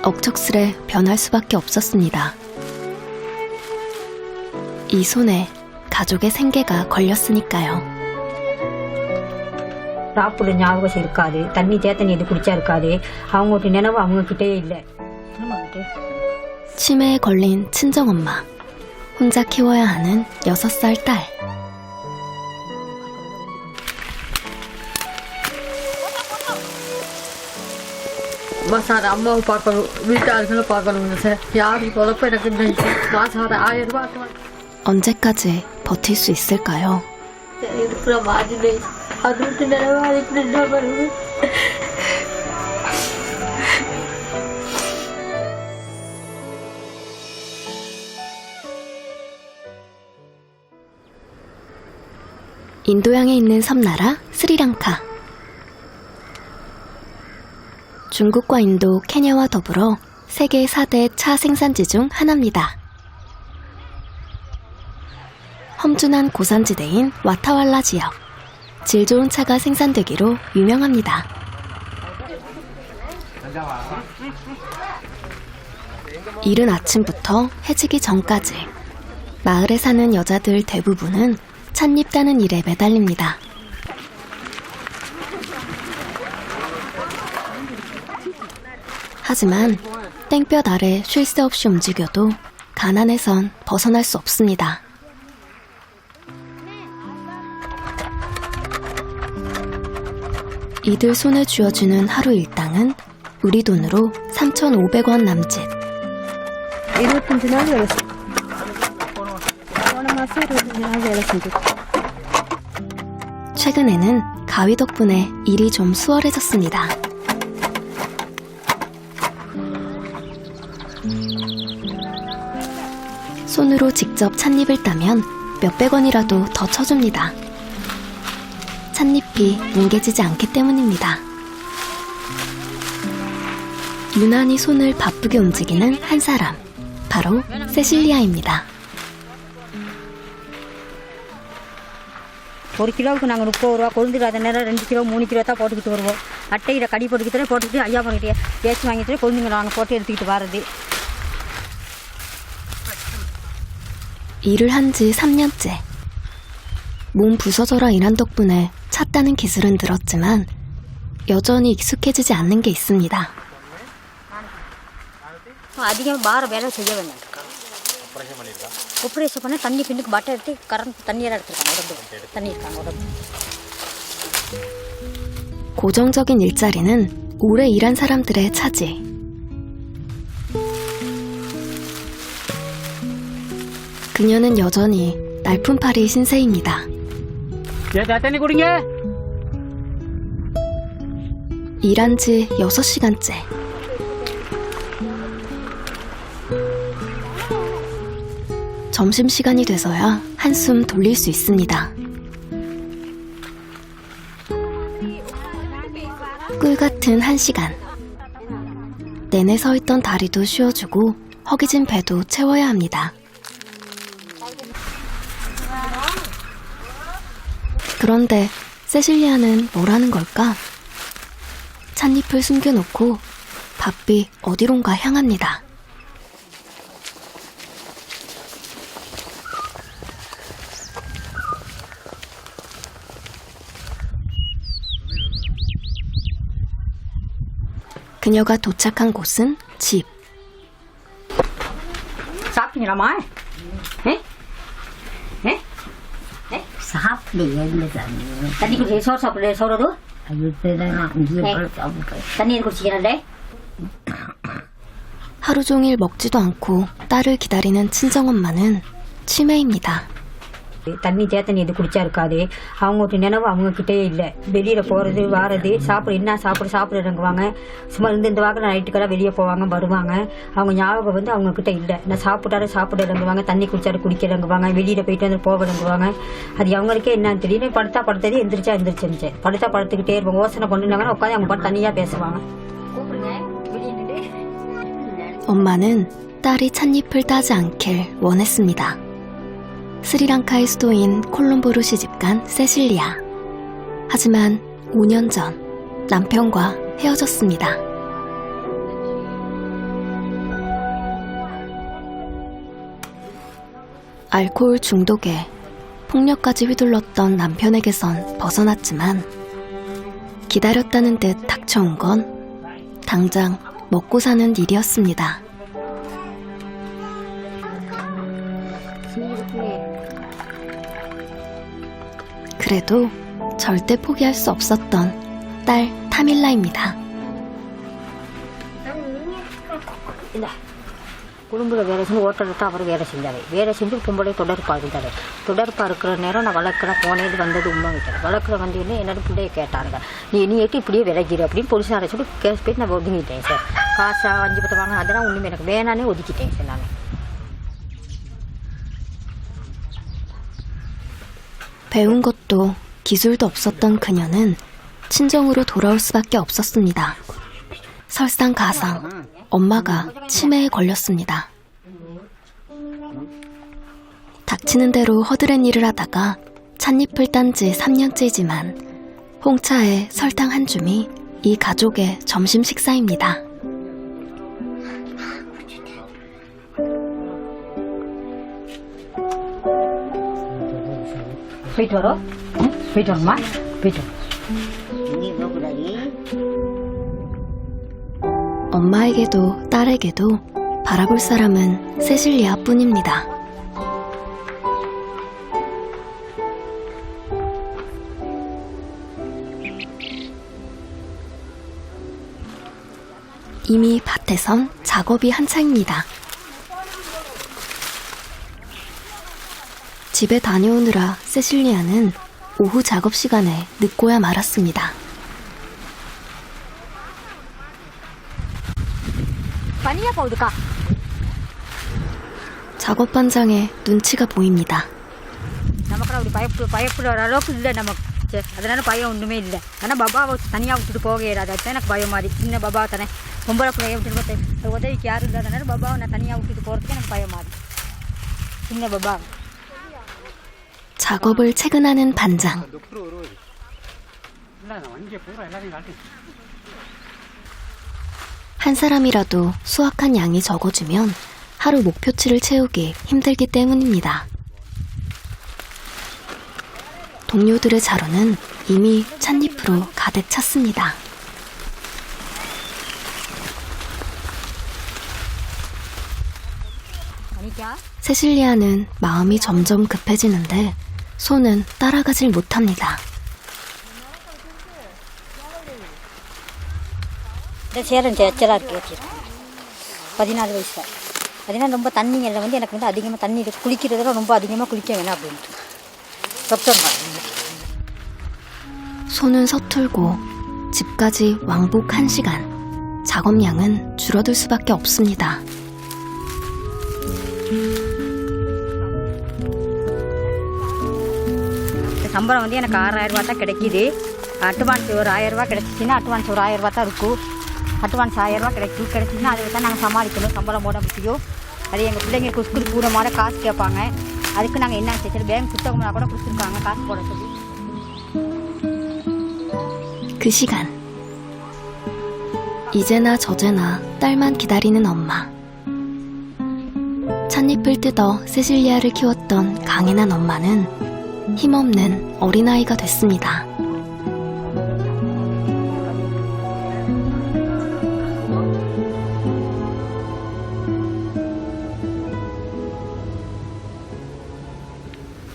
억척스레 변할 수밖에 없었습니다. 이 손에 가족의 생계가 걸렸으니까요. சாப்பிட ஞாபகம் இருக்காது, தண்ணி தேத்தண்ணி இது குடிச்சா இருக்காது, அவங்ககிட்ட நினைவு அவங்ககிட்டே இல்லை. 치매에 걸린 친정엄마, 혼자 키워야 하는 6살 딸. 마사를 엄마하고 பார்க்கணும், வீட்டாளுகளை பார்க்கணும் சார். யாரும் பொழப்பு எனக்கு மாசார 1000 ரூபாய். 언제까지 버틸 수 있을까요? இருக்கிற மாதிரி அது விட்டு நிலவாதிக்கு என்ன பண்ணுது? 인도양에 있는 섬나라 스리랑카. 중국과 인도, 케냐와 더불어 세계 4대 차 생산지 중 하나입니다. 험준한 고산지대인 와타왈라 지역. 질 좋은 차가 생산되기로 유명합니다. 이른 아침부터 해지기 전까지 마을에 사는 여자들 대부분은 찻잎 따는 일에 매달립니다. 하지만 땡볕 아래 쉴 새 없이 움직여도 가난에선 벗어날 수 없습니다. 이들 손에 쥐어주는 하루 일당은 우리 돈으로 3,500원 남짓. 25 நாள் வேலை போன மாதம் 25 வேலை செஞ்சது. 최근에는 가위 덕분에 일이 좀 수월해졌습니다. 손으로 직접 찻잎을 따면 몇백 원이라도 더 쳐줍니다. 찻잎이 뭉개지지 않기 때문입니다. 유난히 손을 바쁘게 움직이는 한 사람, 바로 세실리아입니다. 1 கிலோவுக்கு நாங்கள் 30 ரூபா, கொழுந்துடாத நேரம் 2 கிலோ 3 கிலோ தான் போட்டுக்கிட்டு வருவோம். அட்டையில் கடி போட்டுக்கிட்டு ஐயா பண்ணிட்டு ஏசி வாங்கிட்டு கொழுந்துங்க நாங்கள் போட்டு எடுத்துக்கிட்டு வர்றது. 일을 한 지 3년째. 몸 부서져라 일한 덕분에 차 따는 기술은 늘었지만 여전히 익숙해지지 않는 게 있습니다. அதிகம் பார வேலை செய்ய வேண்டாம். ஆப்ரேஷன் பண்ண தண்ணி பின்னுக்கு பட்டை எடுத்து கரண்ட் தண்ணியெல்லாம் எடுத்துருக்காங்க. தண்ணி இருக்காங்க உடம்பு. 고정적인 일자리는 오래 일한 사람들의 차지. 그녀는 여전히 날품팔이 신세입니다. 일한 지 6시간째. 점심시간이 돼서야 한숨 돌릴 수 있습니다. 꿀 같은 1시간. 내내 서있던 다리도 쉬어주고 허기진 배도 채워야 합니다. 그런데 세실리아는 뭘 하는 걸까? 찻잎을 숨겨놓고 바삐 어디론가 향합니다. 그녀가 도착한 곳은 집. சாப்பிட்டீங்களாம்மா? சாப்பிடு தண்ணி குடிச்சு சோறு சாப்பிடு சோறு தண்ணீர் குடிச்சிக்கிறே. 하루 종일 먹지도 않고 딸을 기다리는 친정엄마는 치매입니다. தண்ணி தேத்தண்ணி இது குடிச்சா இருக்காது, அவங்ககிட்ட நினைவு அவங்ககிட்டே இல்லை. வெளியில் போகிறது வாரது, சாப்பிட என்ன சாப்பிடுறங்குவாங்க. சும்மா இந்த வாக்கில் நைட்டுக்கெல்லாம் வெளியே போவாங்க வருவாங்க. அவங்க ஞாபகம் வந்து அவங்கக்கிட்ட இல்லை. நான் சாப்பிடுறங்குவாங்க, தண்ணி குடிச்சாரு குடிக்கிறங்குவாங்க, வெளியில் போயிட்டு வந்து போகணுங்குவாங்க. அது அவங்களுக்கே என்னன்னு தெரியல. படுத்தது எந்திரிச்சேன். படுத்துக்கிட்டே இருப்பாங்க. யோசனை பண்ணினாங்கன்னா உட்காந்து அவங்க பாட்டு தனியாக பேசுவாங்க. 엄마는 딸이 찻잎을 따지 않길 원했습니다. 스리랑카의 수도인 콜롬보로 시집간 세실리아. 하지만 5년 전 남편과 헤어졌습니다. 알코올 중독에 폭력까지 휘둘렀던 남편에게선 벗어났지만 기다렸다는 듯 닥쳐온 건 당장 먹고 사는 일이었습니다. 그래도 절대 포기할 수 없었던 딸 타밀라입니다. குடும்பத்தில் வேலை செஞ்சு ஓட்டத்தை அவர் வேலை செஞ்சார். வேலை செஞ்சு பொம்பளை தொடர்பாக இருந்தார். தொடர்பாக இருக்கிற நேரம் நான் வளர்க்குற போனது வந்தது உண்மை வைக்கிறேன். வளர்க்குற வந்தீங்கன்னா என்னோட பிள்ளையை கேட்டாங்க, நீ எட்டு இப்படியே விளைஞ்சிரு அப்படின்னு போலீஸாரை சொல்லி கேஸ் போய் நான் ஒதுங்கிட்டேன் சார். காசா 5 வாங்க அதெல்லாம் ஒன்றுமே எனக்கு வேணானே ஒதுக்கிட்டேன் சார் நான். 배운 것도 기술도 없었던 그녀는 친정으로 돌아올 수밖에 없었습니다. 설상가상 엄마가 치매에 걸렸습니다. 닥치는 대로 허드렛 일을 하다가 찻잎을 딴 지 3년째지만 홍차에 설탕 한 줌이 이 가족의 점심 식사입니다. போயிட்டு வரோம். போயிட்டு வரமா? போயிட்டு 엄마에게도 딸에게도 바라볼 사람은 세실리아뿐입니다. 이미 밭에선 작업이 한창입니다. 집에 다녀오느라 세실리아는 오후 작업 시간에 늦고야 말았습니다. பனியா போகுதுக்கா. 작업 반장에 눈치가 보입니다. நமக்கு அப்படி பயப்படுற அளவுக்கு இல்லை நமக்கு. சரி, அதனால பயம் ஒன்றுமே இல்லை. ஆனால் பாபாவை தனியாக விட்டுட்டு போக இயலாது. அதுதான் எனக்கு பயம் மாதிரி. சின்ன பாபா தானே, பொம்பளை பிள்ளைய விட்டுட்டு உதவிக்கு யாரும் இல்லாதனால பாபாவை நான் தனியாக விட்டுட்டு போகிறதுக்கு எனக்கு பயம் மாதிரி. சின்ன பாபா. 작업을 체근하는 반장. 한 사람이라도 수확한 양이 적어지면 하루 목표치를 채우기 힘들기 때문입니다. 동료들의 자루는 이미 찻잎으로 가득 찼습니다. 세실리아는 마음이 점점 급해지는데 손은 따라가질 못합니다. சேரன் எச்சலாக இருக்கு. 14 வயசு. அதனால் ரொம்ப தண்ணிங்களில் வந்து எனக்கு வந்து அதிகமாக தண்ணி குளிக்கிறதுல ரொம்ப அதிகமாக குளிக்க வேணாம் அப்படின்ட்டு 덕전 손은 서툴고 집까지 왕복 1시간. 작업량은 줄어들 수밖에 없습니다. சம்பளம் வந்து எனக்கு 6000 ரூபா தான் கிடைக்கிது. அட்வான்ஸ் ஒரு 1000 ரூபா கிடைச்சிச்சின்னா அட்வான்ஸ் ஒரு 1000 ரூபா தான் இருக்கும். அட்வான்ஸ் 1000 ரூபா கிடைச்சின்னா அதை தான் நாங்கள் சமாளிக்கணும். சம்பளம் போட முடியும். அது எங்கள் பிள்ளைங்களுக்கு ஸ்கூல் கூடமான காசு கேட்பாங்க. அதுக்கு நாங்கள் என்ன செய்யணும், பேங்க் புத்தகம்னா கூட கொடுத்துருக்காங்க காசு போட சொல்லி. 그 시간. 이제나 저제나 딸만 기다리는 엄마. 찻잎을 뜯어 세실리아를 키웠던 강인한 엄마는 힘없는 어린아이가 됐습니다.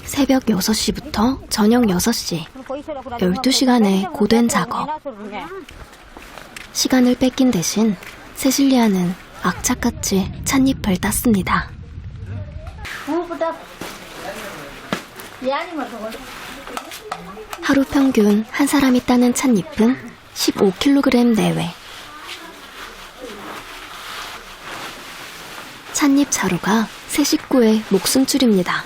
새벽 6시부터 저녁 6시, 12시간의 고된 작업. 시간을 뺏긴 대신 세실리아는 악착같이 찻잎을 땄습니다. 하루 평균 한 사람이 따는 찻잎은 15kg 내외. 찻잎 자루가 세 식구의 목숨줄입니다.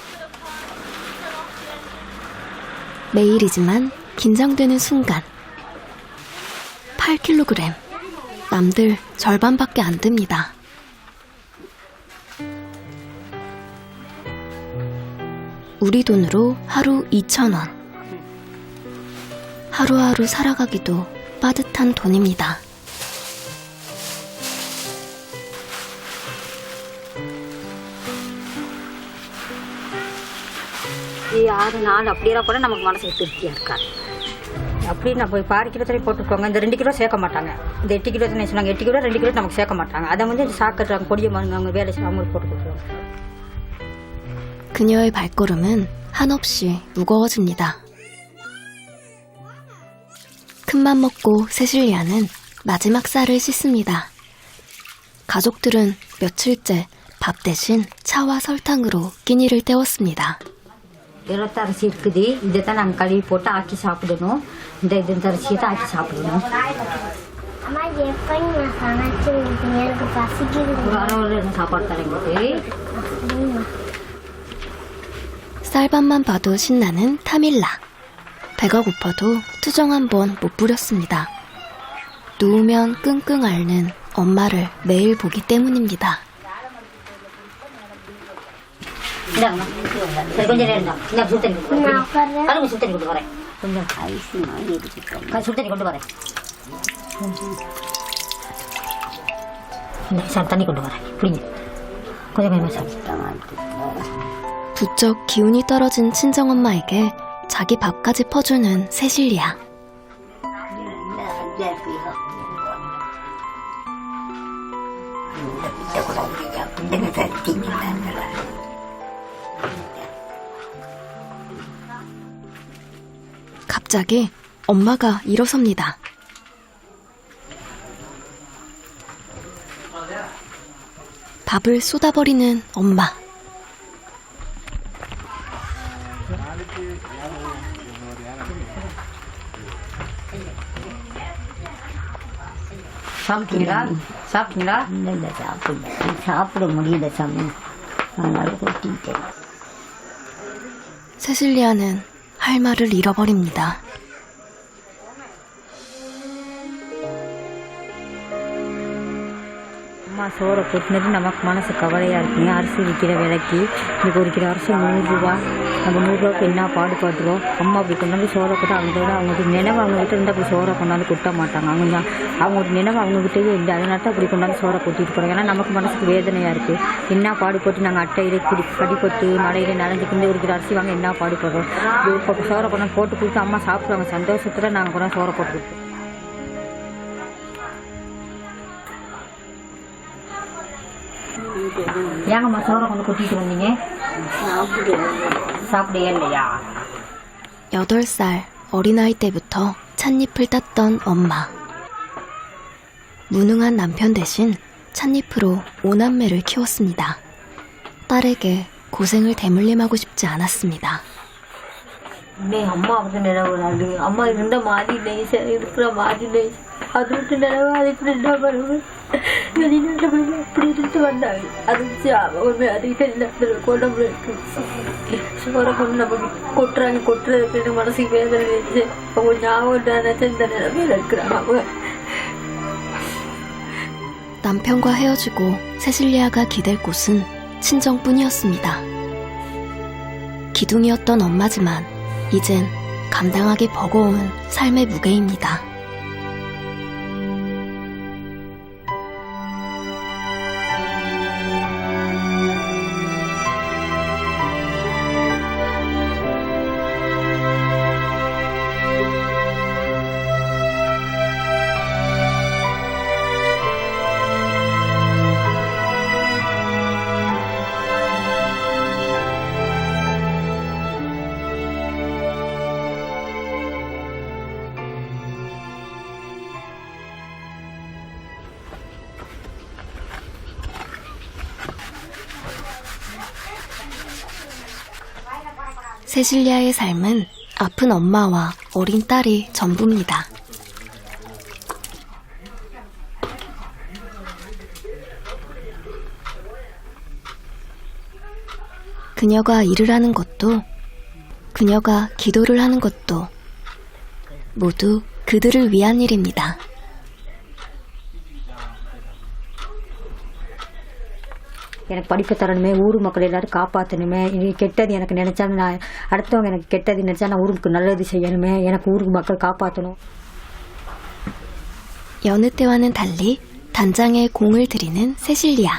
매일이지만 긴장되는 순간. 8kg. 남들 절반밖에 안 됩니다. 우리 돈으로 하루 2,000원. 하루하루 살아가기도 빠듯한 돈입니다. 5 6 4 அப்படியெல்லாம் கூட நமக்கு மனசுக்கு திருப்தியாக இருக்காது. அப்படி நான் போய் பாதி கிலோ தண்ணி போட்டுக்கோங்க, இந்த 2 கிலோ சேர்க்க மாட்டாங்க. இந்த 8 கிலோ தண்ணி சொன்னாங்க, 8 கிலோ 2 கிலோ நமக்கு சேர்க்க மாட்டாங்க. அதை வந்து சாக்கட்டுறாங்க, பொடியை மாறுங்க, அவங்க வேலை செய்ய அவங்களுக்கு போட்டு கொடுக்குறாங்க. 그녀의 발걸음은 한없이 무거워집니다. 큰맘 먹고 세실리아는 마지막 쌀을 씻습니다. 가족들은 며칠째 밥 대신 차와 설탕으로 끼니를 때웠습니다. இருபத்த அரிசி இருக்குது, இதை தான் நாங்கள் கழுவி போட்டு ஆக்கி சாப்பிடணும். இந்த அரிசியை தான் ஆக்கி சாப்பிடணும். அம்மா எப்போ நான் சமைச்சு எனக்கு பசிக்குது. ஒரு அரை சாப்பாடு தரேன் உங்களுக்கு. 쌀밥만 봐도 신나는 타밀라. 배가 고파도 투정 한 번 못 부렸습니다. 누우면 끙끙 앓는 엄마를 매일 보기 때문입니다. இந்தாங்கம்மா, சரி கொஞ்சம் நேரம் தான். இந்த சுடு தண்ணி கொண்டு நான் உட்கார்றேன். கரும்பு சுடு தண்ணி கொண்டு வரேன். கொஞ்சம் சுடு தண்ணி கொண்டு வரேன். இந்த சார் தண்ணி கொண்டு வரேன். புரியுது? கொஞ்சம் கொஞ்சமாக சாப்பிட்டு. 부쩍 기운이 떨어진 친정엄마에게 자기 밥까지 퍼주는 세실리아. 갑자기 엄마가 일어섭니다. 밥을 쏟아버리는 엄마. சாப்பிட்டீங்களா? சாப்பிட்டீங்களா? இல்லை சாப்பிட முடியல சாமி, அதனால கொட்டிட்டேன். 세실리아는 할 말을 잃어버립니다. அம்மா சோறை கொட்டினது நமக்கு மனசு கவலையாக இருக்குங்க. அரிசி விற்கிற விலைக்கு இன்றைக்கி 1 கிலோ அரிசி 100 ரூபா. நம்ம 100 ரூபாய்க்கு என்ன பாடுபடுறோம். அம்மா அப்படி கொண்டாந்து சோறை கொட்ட அவங்களுக்கு நினைவு அவங்ககிட்ட இருந்தால் அப்படி சோறை கொண்டாந்து கொட்ட மாட்டாங்க. அவங்களுக்கு நினைவு அவங்ககிட்டயே இல்லை, அதனால தான் அப்படி கொண்டாந்து சோறை கொட்டிட்டு போகிறாங்க. ஏன்னா நமக்கு மனசுக்கு வேதனையாக இருக்குது. என்ன பாடுபட்டு நாங்கள் அட்டையில் படிப்பட்டு மழையில் நனைஞ்சிக்கிட்டு 1 கிலோ அரிசி வாங்க என்ன பாடுபடுறோம். இப்போ சோறை கொண்டாந்து போட்டு கொடுத்து அம்மா சாப்பிடுவாங்க. சந்தோஷத்தில் நாங்கள் கொண்டாந்து சோறை போட்டு கொடுப்போம். ஏங்கம்மா சோறை கொஞ்சம் கொட்டிட்டு வந்தீங்க? சாப்பிடவே இல்லையா? 8살 어린아이 때부터 찻잎을 땄던 엄마. 무능한 남편 대신 찻잎으로 5남매를 키웠습니다. 딸에게 고생을 대물림하고 싶지 않았습니다. அம்மா வந்து நினைவு அம்மா இருந்த மாதிரி நெய் இருக்கிற மாதிரி நெய் அது விட்டு நினைவு அதுக்கு என்ன பண்ணுவேன். வெளிநாட்டு அப்படி இருந்து வந்தாங்க. அது அதுக்கிட்ட உடம்புல இருக்கு. சோறை கொண்டு நமக்கு கொட்டுறதுக்கு மனசுக்கு வேதனை இருந்துச்சு. அவங்க ஞாபகம் நினைச்சு இந்த நிலைமையில இருக்கிறாங்க அவங்க. 남편과 헤어지고 세실리아가 기댈 곳은 친정뿐이었습니다. 기둥이었던 엄마지만 이젠 감당하기 버거운 삶의 무게입니다. 세실리아의 삶은 아픈 엄마와 어린 딸이 전부입니다. 그녀가 일을 하는 것도, 그녀가 기도를 하는 것도 모두 그들을 위한 일입니다. எனக்கு படிப்பு தரணுமே, ஊர் மக்கள் எல்லாரும் காப்பாற்றணுமே, இனி கெட்டது எனக்கு நினச்சா நான் அடுத்தவங்க எனக்கு கெட்டது நினச்சா நான் ஊருக்கு நல்லது செய்யணுமே, எனக்கு ஊருக்கு மக்கள் காப்பாற்றணும். 여느 때와는 달리 단장에 공을 들이는 세실리아.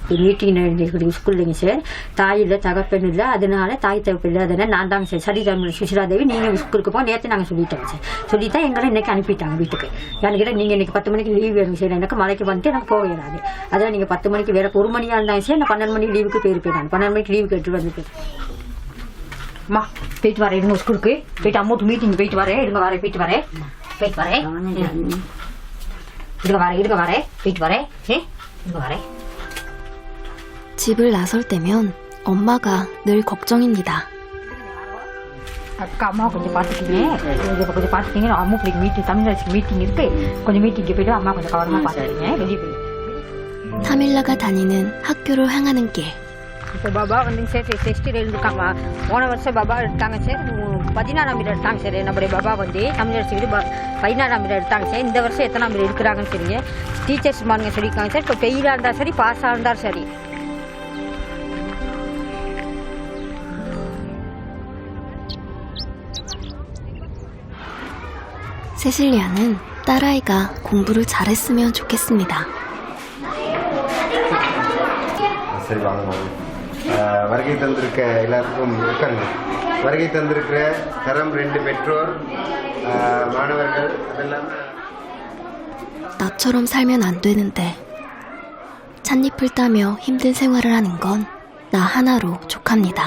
மீட்டிங் நடந்துக்கூடிய ஸ்கூல்லைங்க சார். தாய் இல்லை தகப்பன் இல்லை, அதனால தாய் தகப்பு இல்லை, அதனால நான் தாங்க சார் சரிதர்ம சுசிலாதேவி நீங்கள் ஸ்கூலுக்கு போக நேற்று நாங்கள் சொல்லிட்டோங்க சார். சொல்லித்தான் எங்களை இன்னைக்கு அனுப்பிட்டாங்க வீட்டுக்கு. எனக்கு கேட்டால் நீங்கள் இன்னைக்கு 10 மணிக்கு லீவ் வேணும் சார், எனக்கு மலைக்கு வந்துட்டு எனக்கு போக இயலாது. அதான் நீங்கள் 10 மணிக்கு வேற 1 மணியாக இருந்தாங்க சார், நான் 12 மணிக்கு லீவுக்கு போயிருப்பேன். நான் 12 மணிக்கு லீவு கேட்டு வந்துட்டு அம்மா போயிட்டு வரேன் இருங்க ஸ்கூலுக்கு போயிட்டு அம்மோட்டு மீட்டிங் போயிட்டு வரேன். இருங்க வரேன் போயிட்டு வரேன் போயிட்டு வரேன் இருங்க வரேன் போயிட்டு வரேன் இருங்க வரேன். 집을 나설 때면 엄마가 늘 걱정입니다. அக்கா அம்மா கொஞ்சம் பார்த்துக்கிங்க, கொஞ்சம் பார்த்துக்கிங்க. அம்மா பிள்ளைக்கு மீட்டிங் தமிழரசுக்கு மீட்டிங் இருக்கு, கொஞ்சம் மீட்டிங்க்கு போயிட்டு அம்மா கொஞ்சம் கவனமாக பார்த்துக்கிங்க. வெளியே போய் 타밀라가 다니는 학교로 향하는 길. இப்போ பாபா வந்துங்க சார் டெஸ்ட்டில் எழுதிருக்காங்க. போன வருஷம் பாபா எடுத்தாங்க சார், 14ஆம் இடம் எடுத்தாங்க சார். நம்முடைய பாபா வந்து தமிழரசு வீடு 14ஆம் இடம் எடுத்தாங்க சார். இந்த வருஷம் எத்தனாம் இடம் இருக்கிறாங்கன்னு சரிங்க டீச்சர்ஸ் மாருங்க சொல்லியிருக்காங்க சார். இப்போ ஃபெயிலாக இருந்தால் சரி, பாஸாக இருந்தால் சரி. 세실리아는 딸아이가 공부를 잘했으면 좋겠습니다. சரி வாங்க. வருகை தந்திருக்க எல்லாத்துக்கும் உட்காருங்க. வருகை தந்திருக்கிற தரம் 2 பெற்றோர் மாணவர்கள் அதெல்லாம் 나처럼 살면 안 되는데 찻잎을 따며 힘든 생활을 하는 건 나 하나로 족합니다.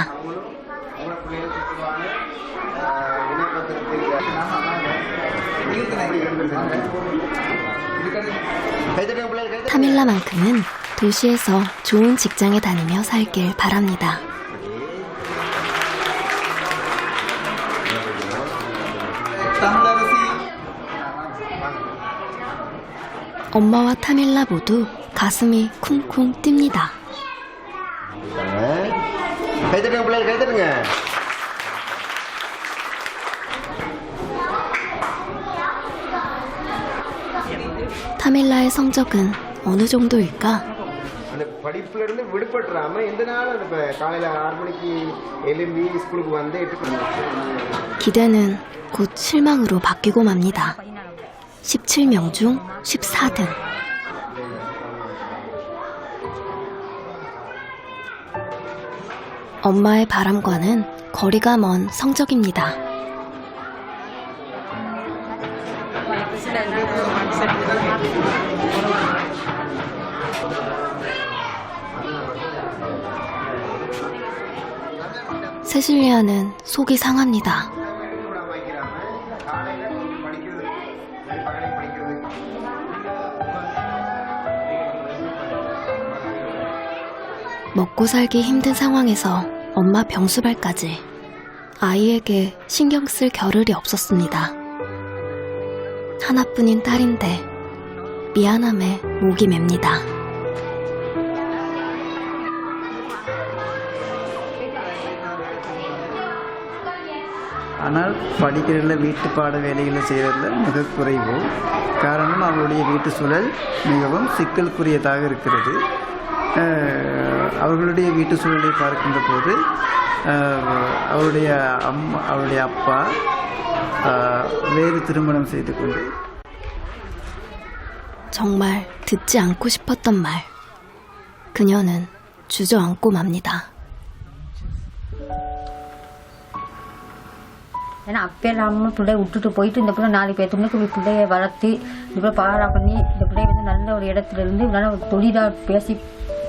타밀라만큼은 도시에서 좋은 직장에 다니며 살길 바랍니다. 엄마와 타밀라 모두 가슴이 쿵쿵 뜁니다. கைதட்டுங்க பிள்ளைகள், கைதட்டுங்க. 타밀라의 성적은 어느 정도일까? அந்த படிப்புல இருந்து விடுபட்டுறாம எந்த நாளும் அந்த காலையில 6 மணிக்கு எழும்பி ஸ்கூலுக்கு வந்து 8 기대는 곧 실망으로 바뀌고 맙니다. 17명 중 14등. 엄마의 바람과는 거리가 먼 성적입니다. 세실리아는 속이 상합니다. 먹고 살기 힘든 상황에서 엄마 병수발까지 아이에게 신경 쓸 겨를이 없었습니다. 하나뿐인 딸인데 미안함에 목이 맵니다. ஆனால் படிக்கிறதுல வீட்டு பாட வேலைகளை செய்கிறதுல மிக குறைவு. காரணம் அவருடைய வீட்டு சூழல் மிகவும் சிக்கலுக்குரியதாக இருக்கிறது. அவர்களுடைய வீட்டு சூழலை பார்க்கின்ற போது அவருடைய அப்பா வேறு திருமணம் செய்து கொண்டு 정말 듣지 않고 싶었던 말. 그녀는 주저앉고 맙니다. ஏன்னா அப்பே நம்ம பிள்ளைய விட்டுட்டு போயிட்டு இந்த பிள்ளை 4 பேர் துணைக்கு பிள்ளைய வளர்த்து இந்த பாரா பண்ணி இந்த பிள்ளைய வந்து நல்ல ஒரு இடத்துல இருந்து நல்ல ஒரு தொழிலாக பேசி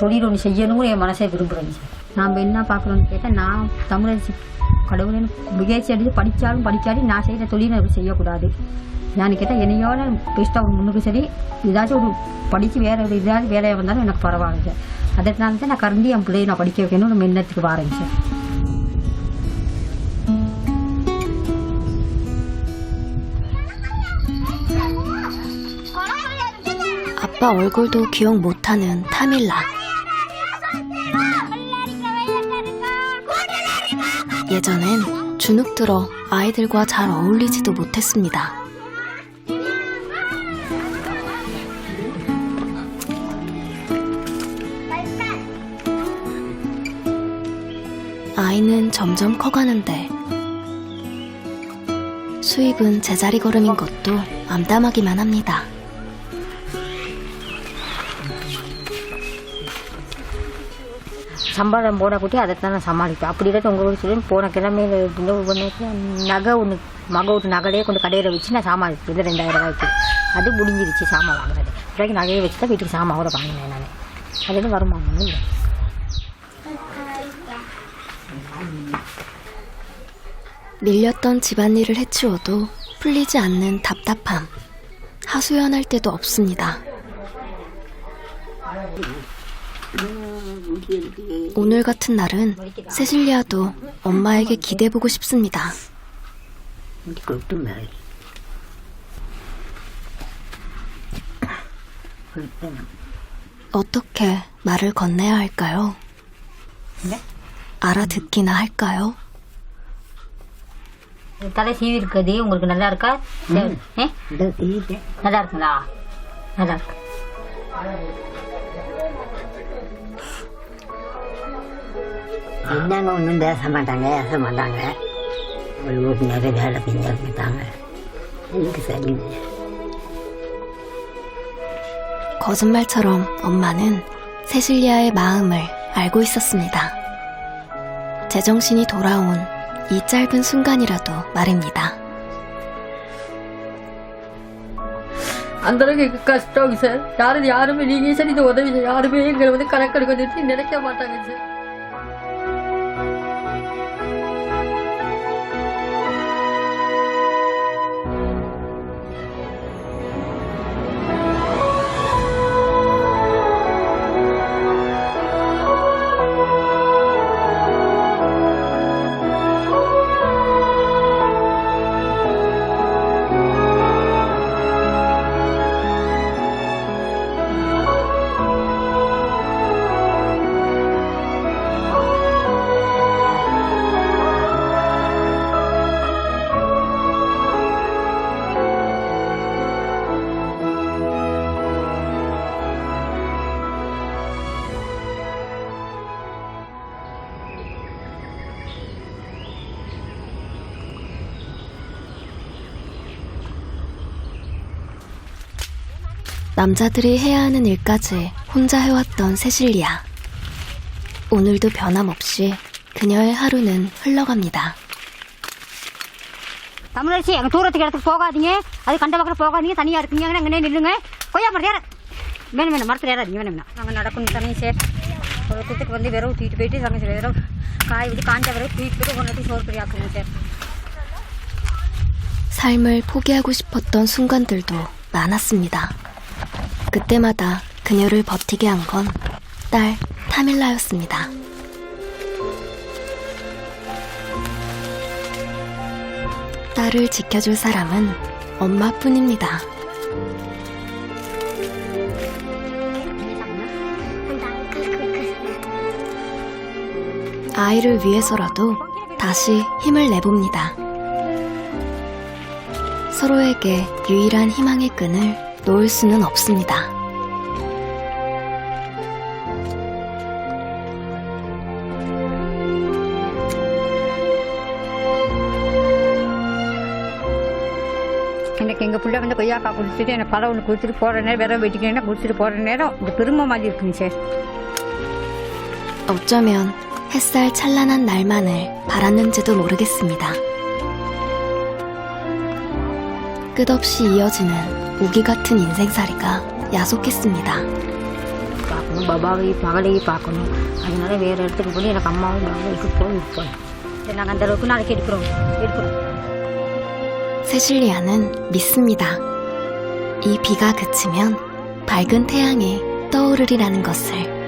தொழில் ஒன்று செய்யணும்னு என் மனசை விரும்புகிறேங்க சார். நாம் என்ன பார்க்குறோன்னு கேட்டால், நான் தமிழரசி கடவுளை முயற்சி அடித்து படித்தாலும் நான் செய்கிற தொழிலை அப்படி செய்யக்கூடாது. நான் கேட்டால் என்னையோட பெஸ்ட்டாக ஒரு முன்னுக்கு சரி ஏதாச்சும் ஒரு படித்து வேறு ஒரு ஏதாவது வேலையாக வந்தாலும் எனக்கு பரவாயில்ல சார். அதனால தான் நான் கரண்டி என் பிள்ளையை நான் படிக்க வைக்கணும்னு எண்ணத்துக்கு வரேங்க சார். 아빠 얼굴도 기억 못하는 타밀라. 예전엔 주눅 들어 아이들과 잘 어울리지도 못했습니다. 아이는 점점 커가는데 수입은 제자리 걸음인 것도 암담하기만 합니다. சம்பளம் போடக்கூட்டி அதைத்தான் நான் சமாளிப்பேன். அப்படி இல்லாட்டி உங்கள் வீட்டு சொல்லி போன கிழமையில நகை ஒன்று மக வீட்டு நகையே கொண்டு கடையில் வச்சு நான் சாமான் வச்சுருந்தேன் 2000 ரூபாய்க்கு. அது முடிஞ்சிருச்சு சாமான் வாங்குறது. இன்றைக்கு நகையை வச்சு தான் வீட்டுக்கு சாமான் கூட வாங்கினேன் நான். அதுன்னு வருமானம் இல்லை. 밀렸던 집안일을 해치워도 풀리지 않는 답답함. 하소연할 데도 없습니다. 오늘 같은 날은 세실리아도 엄마에게 기대보고 싶습니다. 어떻게 말을 건네야 할까요? 알아듣기나 할까요? தலை சீவி இருக்குது உங்களுக்கு நல்லா இருக்கா? நல்லா இருக்குங்களா? நல்லா இருக்கு. என்னங்க ஒன்றும் பேச மாட்டாங்க ஒரு வீட்டு நிறைய வேலை செஞ்சுருந்தாங்க. எனக்கு சரி. 거짓말처럼 엄마는 세실리아의 마음을 알고 있었습니다. 제정신이 돌아온 이 짧은 순간이라도 말입니다. அந்த அளவுக்கு கஷ்டம் சார். யாருமே நீங்க சரி இந்த உதவி யாருமே எங்களை வந்து கணக்கெடுக்க நினைக்க மாட்டாங்க சார். 남자들이 해야 하는 일까지 혼자 해왔던 세실리아. 오늘도 변함없이 그녀의 하루는 흘러갑니다. தமிழரசி அங்கே தூரத்துக்கு இடத்துக்கு போகாதீங்க. அது கண்ட பக்கம் போகாதீங்க. தனியாக இருக்குங்க. அங்கே நில்லுங்க. கொய்யா மரத்து ஏற வேணும் மரத்தில் ஏறாதீங்க வேணும். நாங்கள் நடக்கணும் தனி சார். ஒரு குத்துக்கு வந்து விரவு தூக்கிட்டு போயிட்டு நாங்கள் சில விரவு காய விட்டு காஞ்ச விரவு தூக்கிட்டு போயிட்டு ஒன்று சோறு கறி ஆக்குங்க சார். 삶을 포기하고 싶었던 순간들도 많았습니다. 그때마다 그녀를 버티게 한 건 딸 타밀라였습니다. 딸을 지켜줄 사람은 엄마뿐입니다. 아이를 위해서라도 다시 힘을 내봅니다. 서로에게 유일한 희망의 끈을 놓을 수는 없습니다. எனக்கு எங்கள் பிள்ளை வந்து கொய்யாக்கா குடிச்சிட்டு எனக்கு பழம் ஒன்று குடிச்சிட்டு போகிற நேரம் விரவ வெட்டிக்கிறேன்னா குடிச்சிட்டு போகிற நேரம் இந்த பெருமை மாதிரி இருக்குங்க சார். 어쩌면 햇살 찬란한 날만을 바랐는지도 모르겠습니다. 끝없이 이어지는 우기 같은 인생살이가 야속했습니다. பார்க்கணும் பாபாவையும் மகளையும் பார்க்கணும். அதனால வேறு இடத்துக்கு போய் எனக்கு அம்மாவும் மகளும் இருப்போம். நாங்கள் அந்த அளவுக்கு நாளைக்கு இருக்கிறோம். 세실리아는 믿습니다. 이 비가 그치면 밝은 태양이 떠오르리라는 것을.